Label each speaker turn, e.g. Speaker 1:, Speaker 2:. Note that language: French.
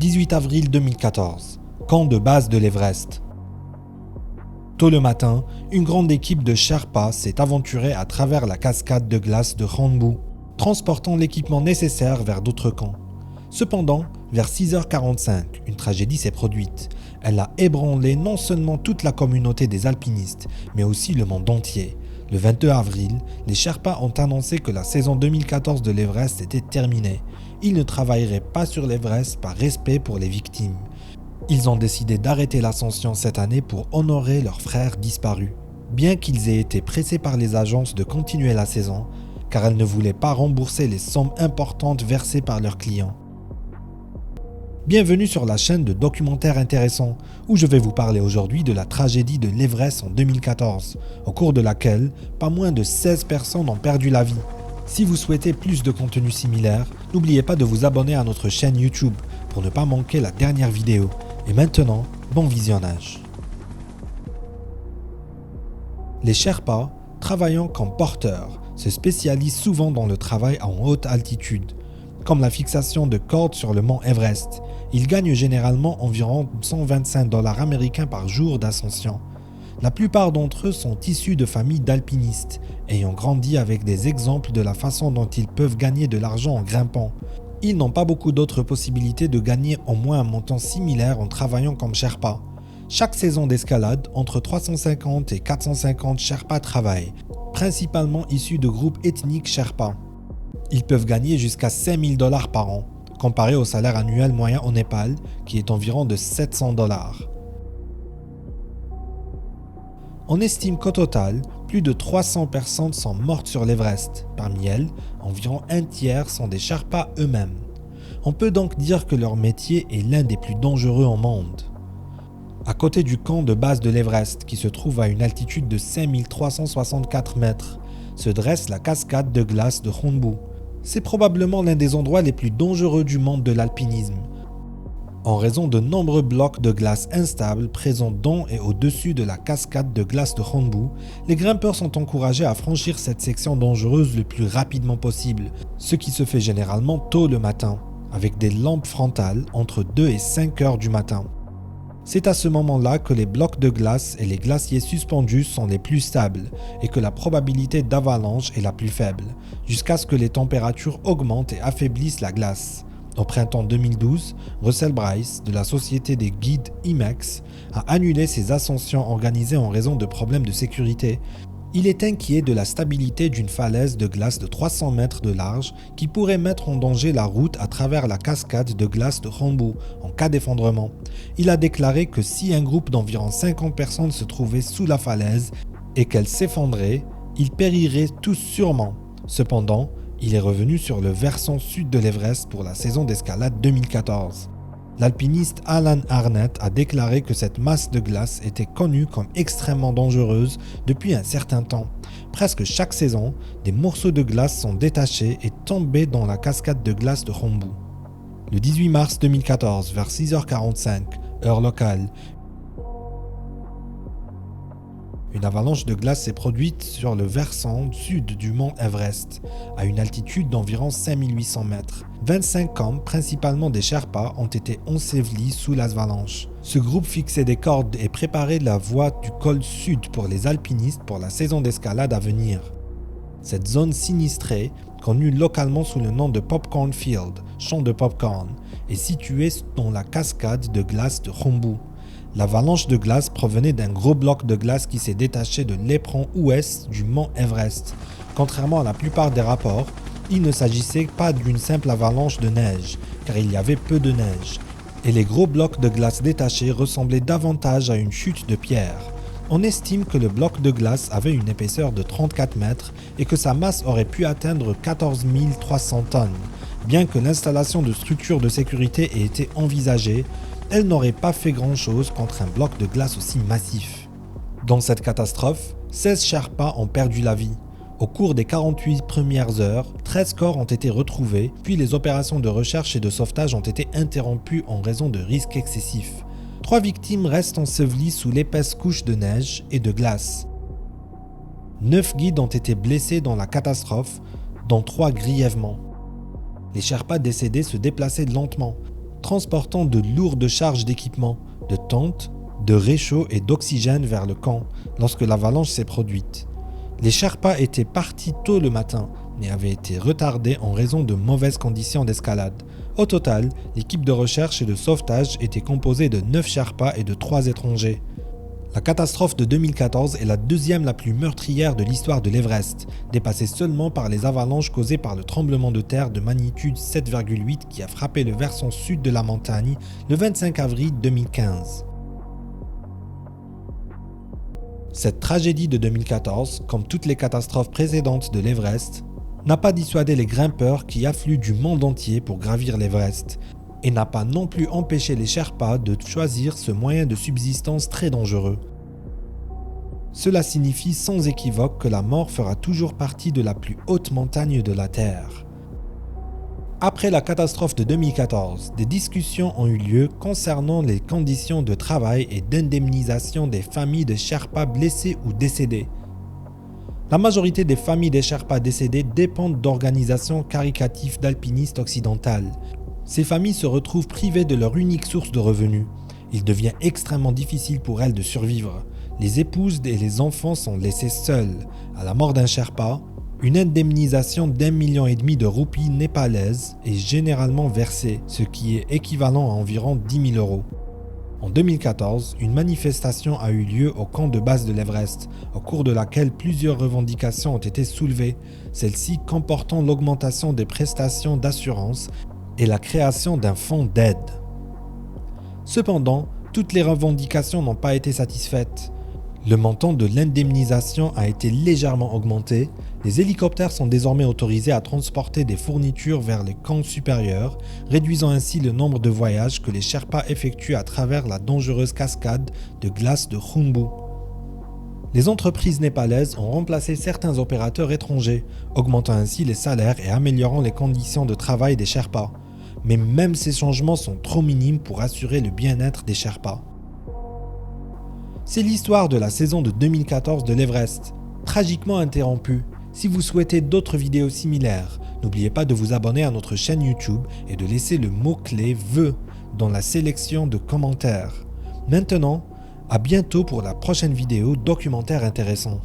Speaker 1: 18 avril 2014, camp de base de l'Everest. Tôt le matin, une grande équipe de Sherpas s'est aventurée à travers la cascade de glace de Khonbu, transportant l'équipement nécessaire vers d'autres camps. Cependant, vers 6h45, une tragédie s'est produite. Elle a ébranlé non seulement toute la communauté des alpinistes, mais aussi le monde entier. Le 22 avril, les Sherpas ont annoncé que la saison 2014 de l'Everest était terminée. Ils ne travailleraient pas sur l'Everest par respect pour les victimes. Ils ont décidé d'arrêter l'ascension cette année pour honorer leurs frères disparus. Bien qu'ils aient été pressés par les agences de continuer la saison, car elles ne voulaient pas rembourser les sommes importantes versées par leurs clients. Bienvenue sur la chaîne de documentaires intéressants, où je vais vous parler aujourd'hui de la tragédie de l'Everest en 2014, au cours de laquelle pas moins de 16 personnes ont perdu la vie. Si vous souhaitez plus de contenu similaire, n'oubliez pas de vous abonner à notre chaîne YouTube pour ne pas manquer la dernière vidéo. Et maintenant, bon visionnage. Les Sherpas, travaillant comme porteurs, se spécialisent souvent dans le travail en haute altitude, comme la fixation de cordes sur le mont Everest. Ils gagnent généralement environ 125 $ américains par jour d'ascension. La plupart d'entre eux sont issus de familles d'alpinistes, ayant grandi avec des exemples de la façon dont ils peuvent gagner de l'argent en grimpant. Ils n'ont pas beaucoup d'autres possibilités de gagner au moins un montant similaire en travaillant comme Sherpa. Chaque saison d'escalade, entre 350 et 450 Sherpas travaillent, principalement issus de groupes ethniques Sherpas. Ils peuvent gagner jusqu'à 5 000 $ par an, comparé au salaire annuel moyen au Népal, qui est environ de 700 $. On estime qu'au total, plus de 300 personnes sont mortes sur l'Everest. Parmi elles, environ un tiers sont des Sherpas eux-mêmes. On peut donc dire que leur métier est l'un des plus dangereux au monde. À côté du camp de base de l'Everest, qui se trouve à une altitude de 5364 mètres, se dresse la cascade de glace de Khonbu. C'est probablement l'un des endroits les plus dangereux du monde de l'alpinisme, en raison de nombreux blocs de glace instables présents dans et au-dessus de la cascade de glace de Khonbu. Les grimpeurs sont encouragés à franchir cette section dangereuse le plus rapidement possible, ce qui se fait généralement tôt le matin, avec des lampes frontales entre 2 et 5 heures du matin. C'est à ce moment-là que les blocs de glace et les glaciers suspendus sont les plus stables et que la probabilité d'avalanche est la plus faible, jusqu'à ce que les températures augmentent et affaiblissent la glace. Au printemps 2012, Russell Bryce, de la société des guides IMEX, a annulé ses ascensions organisées en raison de problèmes de sécurité. Il est inquiet de la stabilité d'une falaise de glace de 300 mètres de large qui pourrait mettre en danger la route à travers la cascade de glace de Khonbu en cas d'effondrement. Il a déclaré que si un groupe d'environ 50 personnes se trouvait sous la falaise et qu'elle s'effondrait, ils périraient tous sûrement. Cependant, il est revenu sur le versant sud de l'Everest pour la saison d'escalade 2014. L'alpiniste Alan Arnett a déclaré que cette masse de glace était connue comme extrêmement dangereuse depuis un certain temps. Presque chaque saison, des morceaux de glace sont détachés et tombés dans la cascade de glace de Khonbu. Le 18 mars 2014, vers 6h45, heure locale, une avalanche de glace s'est produite sur le versant sud du mont Everest, à une altitude d'environ 5800 mètres. 25 camps, principalement des Sherpas, ont été ensevelis sous l'avalanche. Ce groupe fixait des cordes et préparait la voie du col sud pour les alpinistes pour la saison d'escalade à venir. Cette zone sinistrée, connue localement sous le nom de Popcorn Field, champ de popcorn, est située dans la cascade de glace de Khonbu. L'avalanche de glace provenait d'un gros bloc de glace qui s'est détaché de l'éperon ouest du mont Everest. Contrairement à la plupart des rapports, il ne s'agissait pas d'une simple avalanche de neige, car il y avait peu de neige, et les gros blocs de glace détachés ressemblaient davantage à une chute de pierre. On estime que le bloc de glace avait une épaisseur de 34 mètres et que sa masse aurait pu atteindre 14 300 tonnes. Bien que l'installation de structures de sécurité ait été envisagée, elle n'aurait pas fait grand-chose contre un bloc de glace aussi massif. Dans cette catastrophe, 16 Sherpas ont perdu la vie. Au cours des 48 premières heures, 13 corps ont été retrouvés, puis les opérations de recherche et de sauvetage ont été interrompues en raison de risques excessifs. 3 victimes restent ensevelies sous l'épaisse couche de neige et de glace. 9 guides ont été blessés dans la catastrophe, dont 3 grièvement. Les Sherpas décédés se déplaçaient lentement, transportant de lourdes charges d'équipement, de tentes, de réchaud et d'oxygène vers le camp lorsque l'avalanche s'est produite. Les Sherpas étaient partis tôt le matin, mais avaient été retardés en raison de mauvaises conditions d'escalade. Au total, l'équipe de recherche et de sauvetage était composée de 9 Sherpas et de 3 étrangers. La catastrophe de 2014 est la deuxième la plus meurtrière de l'histoire de l'Everest, dépassée seulement par les avalanches causées par le tremblement de terre de magnitude 7,8 qui a frappé le versant sud de la montagne le 25 avril 2015. Cette tragédie de 2014, comme toutes les catastrophes précédentes de l'Everest, n'a pas dissuadé les grimpeurs qui affluent du monde entier pour gravir l'Everest, et n'a pas non plus empêché les Sherpas de choisir ce moyen de subsistance très dangereux. Cela signifie sans équivoque que la mort fera toujours partie de la plus haute montagne de la Terre. Après la catastrophe de 2014, des discussions ont eu lieu concernant les conditions de travail et d'indemnisation des familles de Sherpas blessés ou décédés. La majorité des familles des Sherpas décédés dépendent d'organisations caritatives d'alpinistes occidentales. Ces familles se retrouvent privées de leur unique source de revenus. Il devient extrêmement difficile pour elles de survivre. Les épouses et les enfants sont laissés seuls. À la mort d'un Sherpa, une indemnisation d'1,5 million de roupies népalaises est généralement versée, ce qui est équivalent à environ 10 000 €. En 2014, une manifestation a eu lieu au camp de base de l'Everest, au cours de laquelle plusieurs revendications ont été soulevées, celles-ci comportant l'augmentation des prestations d'assurance et la création d'un fonds d'aide. Cependant, toutes les revendications n'ont pas été satisfaites. Le montant de l'indemnisation a été légèrement augmenté. Les hélicoptères sont désormais autorisés à transporter des fournitures vers les camps supérieurs, réduisant ainsi le nombre de voyages que les Sherpas effectuent à travers la dangereuse cascade de glace de Khumbu. Les entreprises népalaises ont remplacé certains opérateurs étrangers, augmentant ainsi les salaires et améliorant les conditions de travail des Sherpas. Mais même ces changements sont trop minimes pour assurer le bien-être des Sherpas. C'est l'histoire de la saison de 2014 de l'Everest, tragiquement interrompue. Si vous souhaitez d'autres vidéos similaires, n'oubliez pas de vous abonner à notre chaîne YouTube et de laisser le mot-clé « VEU » dans la sélection de commentaires. Maintenant, à bientôt pour la prochaine vidéo documentaire intéressant.